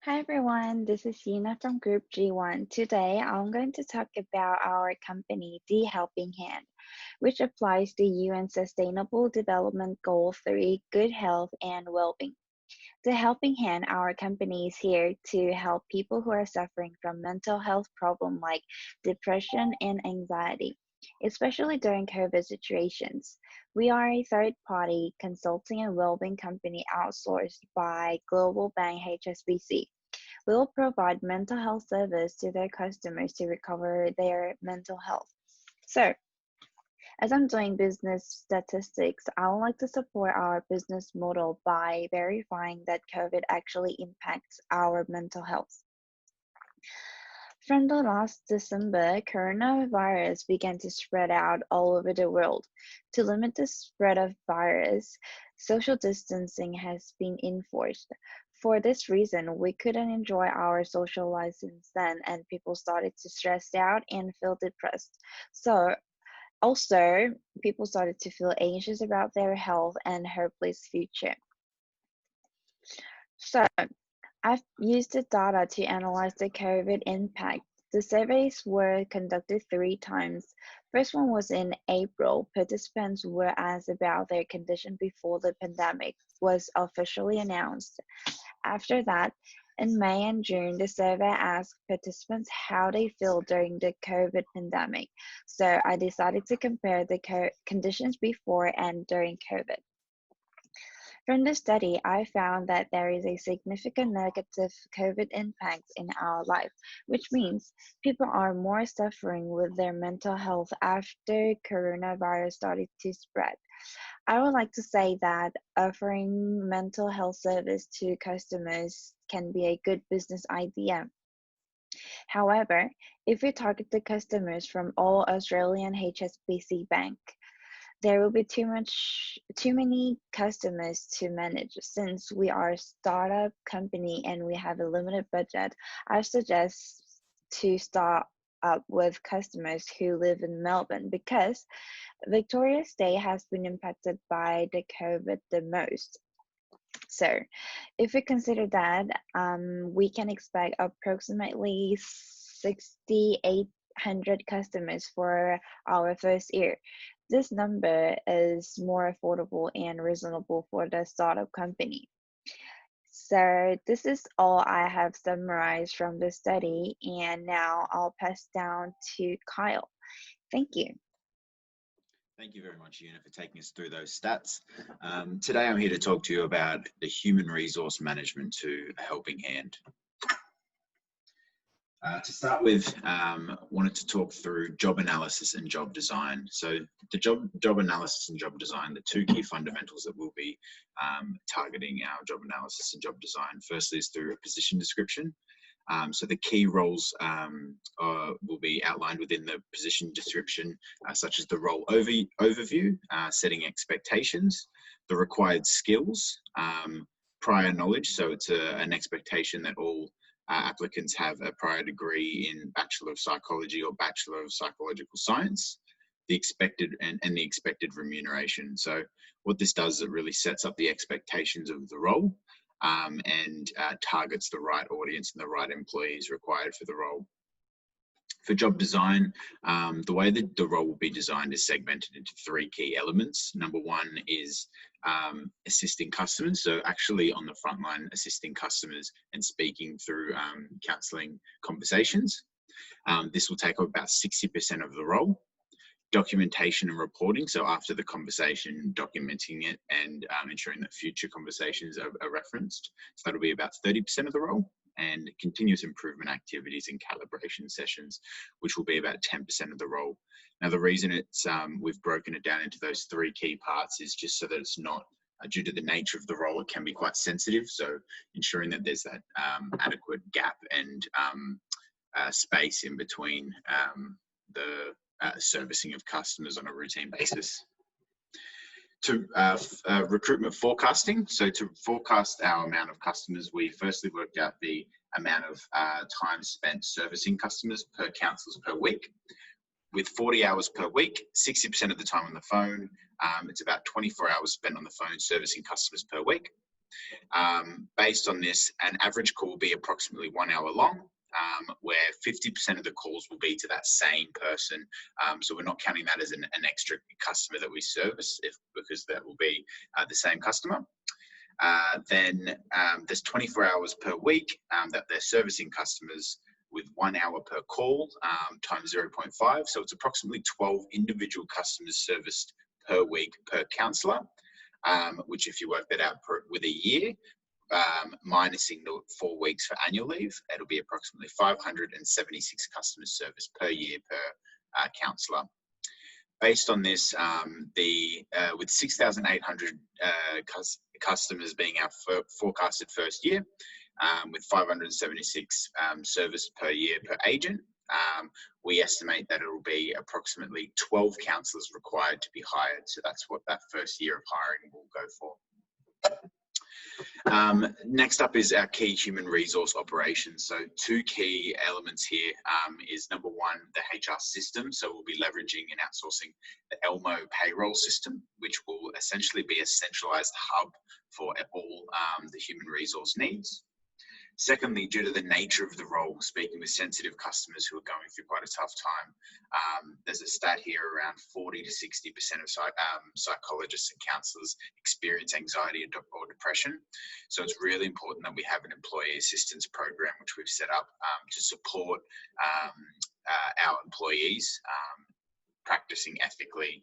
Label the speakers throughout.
Speaker 1: Hi everyone, this is Yina from Group G1. Today I'm going to talk about our company, The Helping Hand, which applies the UN Sustainable Development Goal 3, good health and well-being. The Helping Hand, our company is here to help people who are suffering from mental health problems like depression and anxiety, especially during COVID situations. We are a third party consulting and well-being company outsourced by global bank HSBC. We will provide mental health service to their customers to recover their mental health. So, as I'm doing business statistics, I would like to support our business model by verifying that COVID actually impacts our mental health. From the last December, coronavirus began to spread out all over the world. To limit the spread of virus, social distancing has been enforced. For this reason, we couldn't enjoy our social lives since then, and people started to stress out and feel depressed. So, also, people started to feel anxious about their health and hopeless future. So, I've used the data to analyze the COVID impact. The surveys were conducted 3 times. First one was in April. Participants were asked about their condition before the pandemic was officially announced. After that, in May and June, the survey asked participants how they feel during the COVID pandemic. So I decided to compare the conditions before and during COVID. From the study, I found that there is a significant negative COVID impact in our life, which means people are more suffering with their mental health after coronavirus started to spread. I would like to say that offering mental health service to customers can be a good business idea. However, if we target the customers from all Australian HSBC Bank, there will be too many customers to manage. Since we are a startup company and we have a limited budget, I suggest to start up with customers who live in Melbourne because Victoria State has been impacted by the COVID the most. So, if we consider that, we can expect approximately 6,800 customers for our first year. This number is more affordable and reasonable for the startup company. So this is all I have summarized from the study, and now I'll pass down to Kyle. Thank you.
Speaker 2: Thank you very much, Una, for taking us through those stats. Today, I'm here to talk to you about the human resource management to a helping hand. To start with, wanted to talk through job analysis and job design. So the job analysis and job design, the two key fundamentals that we'll be targeting our job analysis and job design. Firstly is through a position description. So the key roles will be outlined within the position description, such as the role overview, setting expectations, the required skills, prior knowledge. So it's an expectation that all applicants have a prior degree in Bachelor of Psychology or Bachelor of Psychological Science, the expected and the expected remuneration. So what this does is it really sets up the expectations of the role and targets the right audience and the right employees required for the role. For job design, the way that the role will be designed is segmented into 3 key elements. Number 1 is assisting customers. So actually on the front line, assisting customers and speaking through counselling conversations. This will take up about 60% of the role. Documentation and reporting, so after the conversation, documenting it and ensuring that future conversations are referenced. So that'll be about 30% of the role, and continuous improvement activities and calibration sessions, which will be about 10% of the role. Now, the reason it's we've broken it down into those 3 key parts is just so that it's not, due to the nature of the role, it can be quite sensitive. So ensuring that there's that adequate gap and space in between the servicing of customers on a routine basis. To recruitment forecasting, so to forecast our amount of customers, we firstly worked out the amount of time spent servicing customers per counsellors per week. With 40 hours per week, 60% of the time on the phone, it's about 24 hours spent on the phone servicing customers per week. Based on this, an average call will be approximately 1 hour long, where 50% of the calls will be to that same person. So we're not counting that as an extra customer that we service, because that will be the same customer. Then there's 24 hours per week that they're servicing customers, with 1 hour per call times 0.5. So it's approximately 12 individual customers serviced per week per counsellor, which, if you work that out with a year, minusing the 4 weeks for annual leave, it'll be approximately 576 customers serviced per year per counsellor. Based on this, with 6,800 customers being our forecasted first year, with 576 serviced per year per agent, we estimate that it will be approximately 12 counsellors required to be hired. So that's what that first year of hiring will go for. Next up is our key human resource operations. So two key elements here is, number one, the HR system. So we'll be leveraging and outsourcing the Elmo payroll system, which will essentially be a centralized hub for all the human resource needs. Secondly, due to the nature of the role, speaking with sensitive customers who are going through quite a tough time, there's a stat here around 40 to 60% of psychologists and counsellors experience anxiety or depression. So it's really important that we have an employee assistance program, which we've set up to support our employees practicing ethically.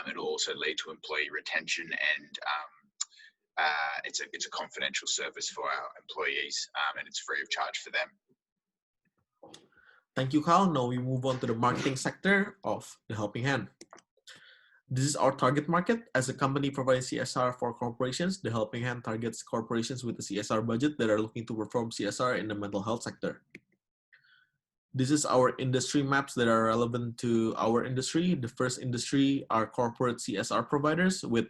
Speaker 2: It'll also lead to employee retention, and it's a confidential service for our employees, and it's free of charge for them.
Speaker 3: Thank you, Kyle. Now we move on to the marketing sector of The Helping Hand. This is our target market. As a company providing CSR for corporations, The Helping Hand targets corporations with a CSR budget that are looking to perform CSR in the mental health sector. This is our industry maps that are relevant to our industry. The first industry are corporate CSR providers with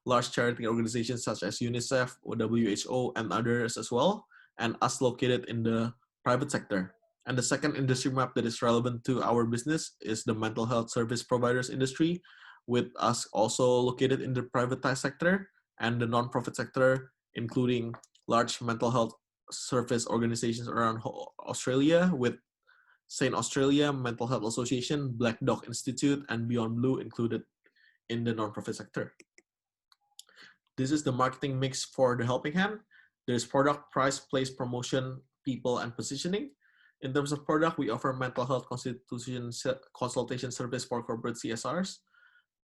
Speaker 3: large charity organizations such as UNICEF, WHO, and others as well, and us located in the private sector. And the second industry map that is relevant to our business is the mental health service providers industry, with us also located in the privatized sector and the non-profit sector, including large mental health service organizations around Australia, with St. Australia Mental Health Association, Black Dog Institute, and Beyond Blue included in the non-profit sector. This is the marketing mix for The Helping Hand. There's product, price, place, promotion, people, and positioning. In terms of product, we offer mental health consultation service for corporate CSRs.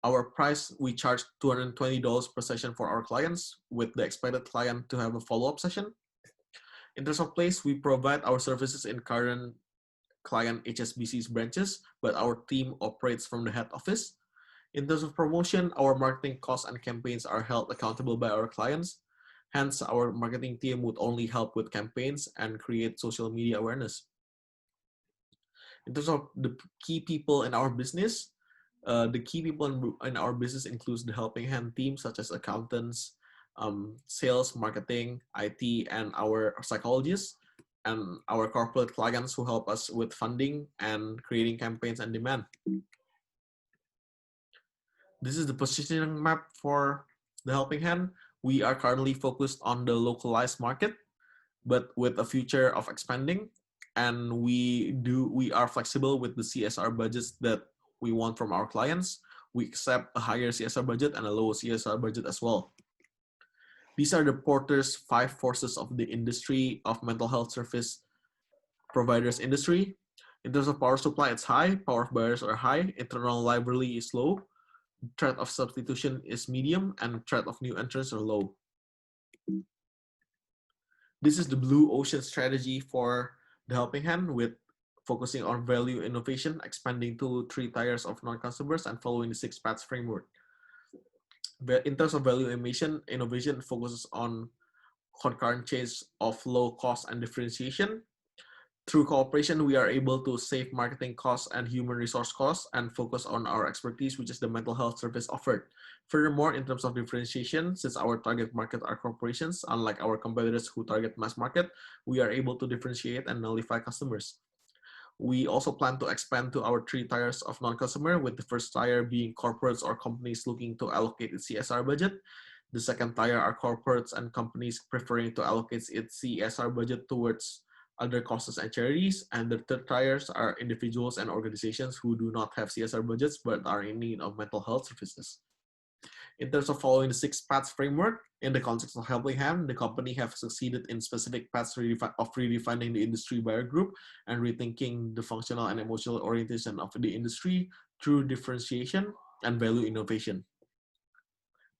Speaker 3: Our price, we charge $220 per session for our clients, with the expected client to have a follow-up session. In terms of place, we provide our services in current client HSBC's branches, but our team operates from the head office. In terms of promotion, our marketing costs and campaigns are held accountable by our clients. Hence, our marketing team would only help with campaigns and create social media awareness. In terms of the key people in our business, the key people in our business includes the Helping Hand team, such as accountants, sales, marketing, IT, and our psychologists, and our corporate clients who help us with funding and creating campaigns and demand. This is the positioning map for the Helping Hand. We are currently focused on the localized market, but with a future of expanding. And we are flexible with the CSR budgets that we want from our clients. We accept a higher CSR budget and a lower CSR budget as well. These are the Porter's 5 forces of the industry of mental health service providers industry. In terms of power supply, it's high. Power of buyers are high. Internal liability is low. Threat of substitution is medium, and threat of new entrants are low. This is the blue ocean strategy for the Helping Hand, with focusing on value innovation, expanding to 3 tiers of non-customers, and following the 6 paths framework. In terms of value innovation focuses on concurrent chains of low cost and differentiation. Through cooperation, we are able to save marketing costs and human resource costs and focus on our expertise, which is the mental health service offered. Furthermore, in terms of differentiation, since our target market are corporations, unlike our competitors who target mass market, we are able to differentiate and nullify customers. We also plan to expand to our 3 tiers of non-customer, with the first tier being corporates or companies looking to allocate its CSR budget. The second tier are corporates and companies preferring to allocate its CSR budget towards other causes and charities. And the third tiers are individuals and organizations who do not have CSR budgets but are in need of mental health services. In terms of following the 6 paths framework, in the context of Helping Hand, the company have succeeded in specific paths of redefining the industry buyer group and rethinking the functional and emotional orientation of the industry through differentiation and value innovation.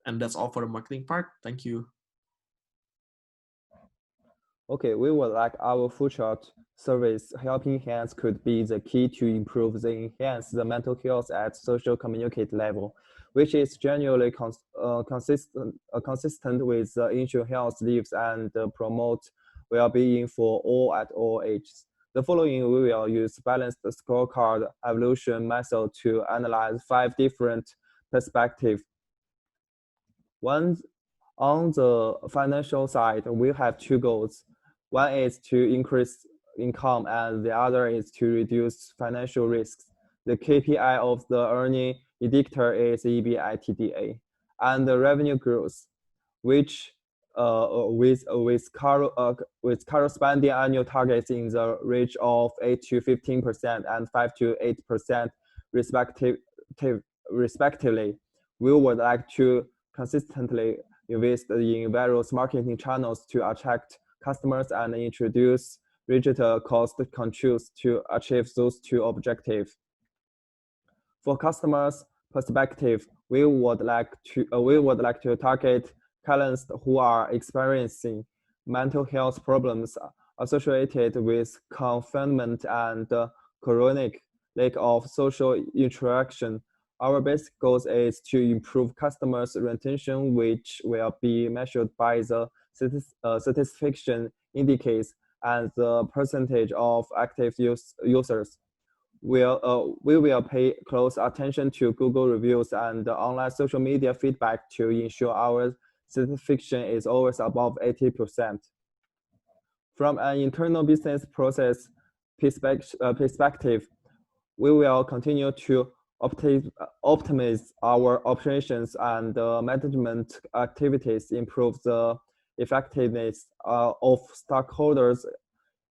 Speaker 3: And that's all for the marketing part. Thank you.
Speaker 4: Okay, we would like our future service Helping Hands could be the key to improve enhance the mental health at social communicate level, which is generally consistent with ensure health lives and promote well-being for all at all ages. The following we will use balanced scorecard evaluation method to analyze 5 different perspectives. One, on the financial side, we have 2 goals. One is to increase income and the other is to reduce financial risks. The KPI of the earning indicator is EBITDA and the revenue growth, which with corresponding annual targets in the range of 8 to 15% and 5 to 8% respectively. We would like to consistently invest in various marketing channels to attract customers and introduce rigid cost controls to achieve those 2 objectives. For customers' perspective, we would like to target clients who are experiencing mental health problems associated with confinement and chronic lack of social interaction. Our basic goal is to improve customers' retention, which will be measured by the satisfaction indices and the percentage of active users. We will pay close attention to Google reviews and online social media feedback to ensure our satisfaction is always above 80%. From an internal business process perspective, we will continue to optimize our operations and management activities, improve the effectiveness of stockholders'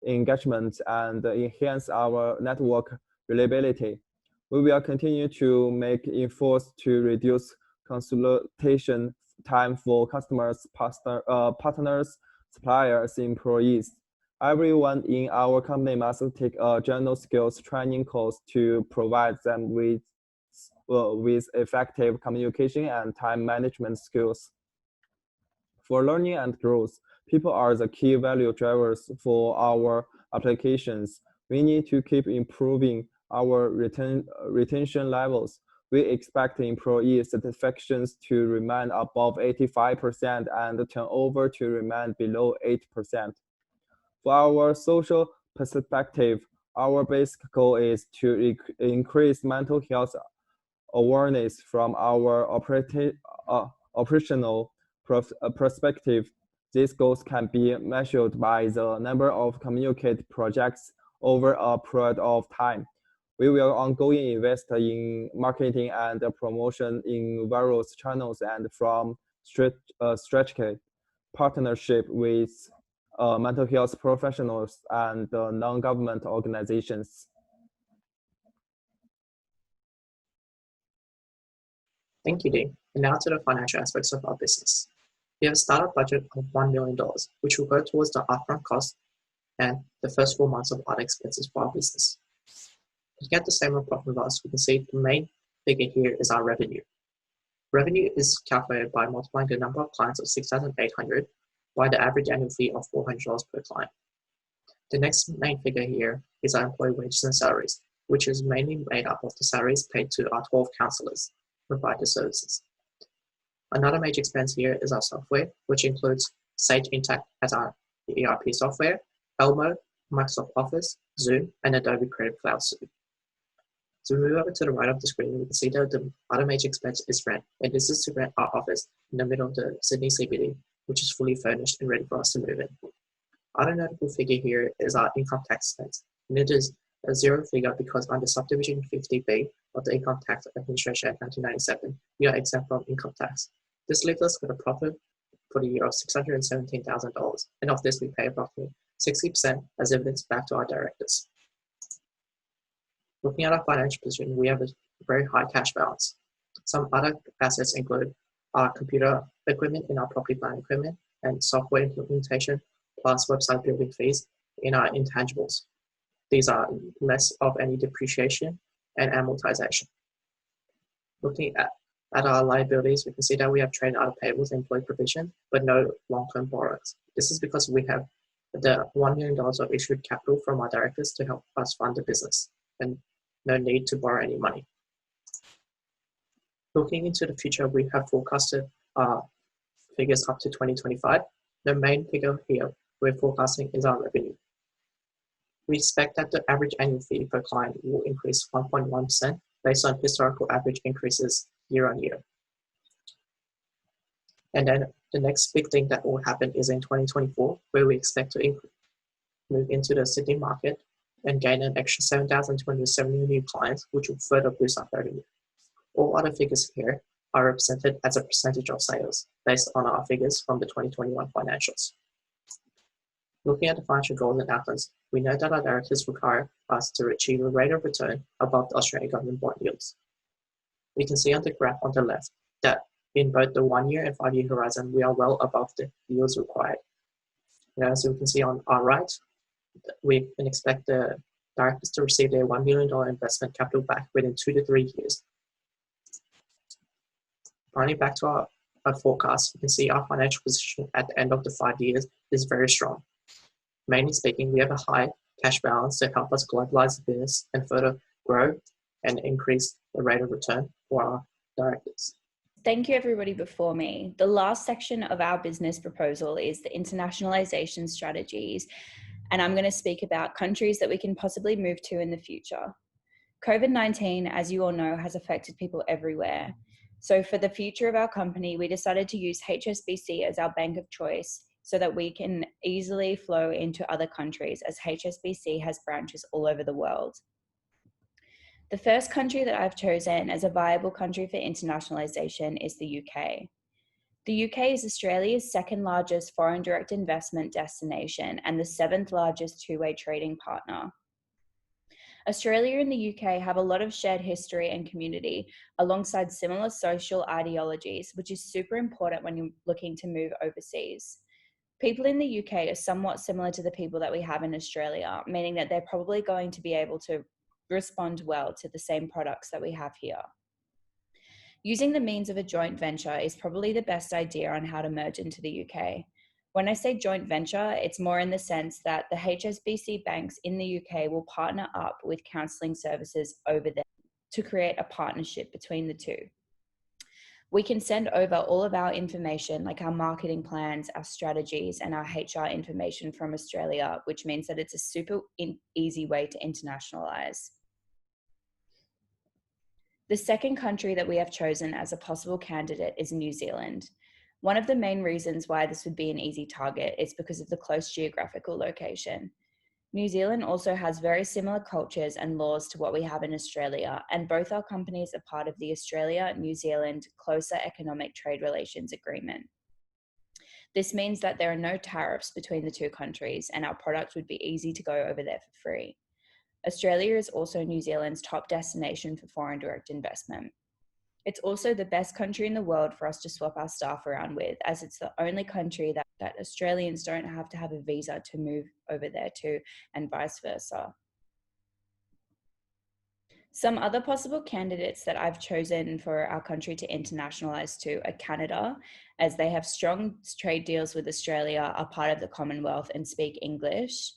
Speaker 4: engagement, and enhance our network reliability. We will continue to make efforts to reduce consultation time for customers, partners, suppliers, employees. Everyone in our company must take a general skills training course to provide them with effective communication and time management skills. For learning and growth, people are the key value drivers for our applications. We need to keep improving our retention levels. We expect employee satisfactions to remain above 85% and turnover to remain below 8%. For our social perspective, our basic goal is to increase mental health awareness from our operational perspective. These goals can be measured by the number of communicated projects over a period of time. We will ongoing invest in marketing and promotion in various channels and from strategic partnership with mental health professionals and non-government organizations.
Speaker 5: Thank you, Dean. And now to the financial aspects of our business. We have a startup budget of $1 million, which will go towards the upfront cost and the first 4 months of other expenses for our business. Looking at the statement of profit and loss, we can see the main figure here is our revenue. Revenue is calculated by multiplying the number of clients of 6,800 by the average annual fee of $400 per client. The next main figure here is our employee wages and salaries, which is mainly made up of the salaries paid to our 12 counselors who provide the services. Another major expense here is our software, which includes Sage Intacct as our ERP software, Elmo, Microsoft Office, Zoom, and Adobe Creative Cloud Suite. So we move over to the right of the screen, we can see that the other major expense is rent, and this is to rent our office in the middle of the Sydney CBD, which is fully furnished and ready for us to move in. Other notable figure here is our income tax expense, and it is a zero figure because under Subdivision 50B of the Income Tax Administration Act 1997, we are exempt from income tax. This leaves us with a profit for the year of $617,000, and of this we pay roughly 60% as dividends back to our directors. Looking at our financial position, we have a very high cash balance. Some other assets include our computer equipment in our property plant equipment and software implementation, plus website building fees in our intangibles. These are less of any depreciation and amortization. Looking at our liabilities, we can see that we have trade out of payables and employee provision, but no long-term borrowings. This is because we have the $1 million of issued capital from our directors to help us fund the business, and no need to borrow any money. Looking into the future, we have forecasted figures up to 2025. The main figure here we're forecasting is our revenue. We expect that the average annual fee per client will increase 1.1% based on historical average increases year on year. And then the next big thing that will happen is in 2024, where we expect to move into the Sydney market and gain an extra 7,270 new clients, which will further boost our revenue. All other figures here are represented as a percentage of sales based on our figures from the 2021 financials. Looking at the financial goals and outcomes, we know that our directors require us to achieve a rate of return above the Australian government bond yields. We can see on the graph on the left that in both the 1 year and 5 year horizon, we are well above the yields required. And as we can see on our right, we can expect the directors to receive their $1 million investment capital back within 2 to 3 years. Finally, back to our forecast, you can see our financial position at the end of the 5 years is very strong. Mainly speaking, we have a high cash balance to help us globalize the business and further grow and increase the rate of return for our directors.
Speaker 1: Thank you everybody before me. The last section of our business proposal is the internationalization strategies, and I'm going to speak about countries that we can possibly move to in the future. COVID-19, as you all know, has affected people everywhere. So for the future of our company, we decided to use HSBC as our bank of choice so that we can easily flow into other countries, as HSBC has branches all over the world. The first country that I've chosen as a viable country for internationalization is the UK. The UK is Australia's second largest foreign direct investment destination and the 7th largest two-way trading partner. Australia and the UK have a lot of shared history and community alongside similar social ideologies, which is super important when you're looking to move overseas. People in the UK are somewhat similar to the people that we have in Australia, meaning that they're probably going to be able to respond well to the same products that we have here. Using the means of a joint venture is probably the best idea on how to merge into the UK. When I say joint venture, it's more in the sense that the HSBC banks in the UK will partner up with counselling services over there to create a partnership between the two. We can send over all of our information, like our marketing plans, our strategies, and our HR information from Australia, which means that it's a super easy way to internationalize. The second country that we have chosen as a possible candidate is New Zealand. One of the main reasons why this would be an easy target is because of the close geographical location. New Zealand also has very similar cultures and laws to what we have in Australia, and both our companies are part of the Australia-New Zealand Closer Economic Trade Relations Agreement. This means that there are no tariffs between the two countries, and our products would be easy to go over there for free. Australia is also New Zealand's top destination for foreign direct investment. It's also the best country in the world for us to swap our staff around with, as it's the only country that Australians don't have to have a visa to move over there to, and vice versa. Some other possible candidates that I've chosen for our country to internationalize to are Canada, as they have strong trade deals with Australia, are part of the Commonwealth and speak English.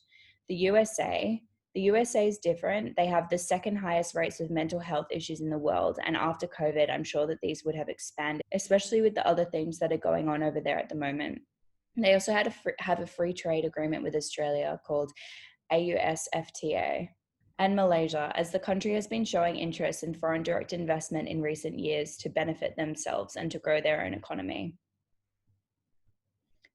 Speaker 1: The USA. The USA is different. They have the second highest rates of mental health issues in the world. And after COVID, I'm sure that these would have expanded, especially with the other things that are going on over there at the moment. They also have a free trade agreement with Australia called AUSFTA. And Malaysia, as the country has been showing interest in foreign direct investment in recent years to benefit themselves and to grow their own economy.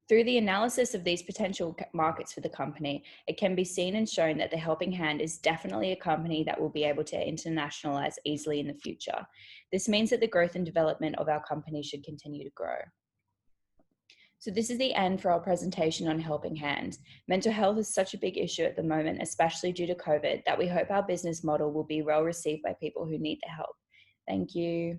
Speaker 6: Through the analysis of these potential markets for the company, it can be seen and shown that the Helping Hand is definitely a company that will be able to internationalize easily in the future. This means that the growth and development of our company should continue to grow. So this is the end for our presentation on Helping Hand. Mental health is such a big issue at the moment, especially due to COVID, that we hope our business model will be well received by people who need the help. Thank you.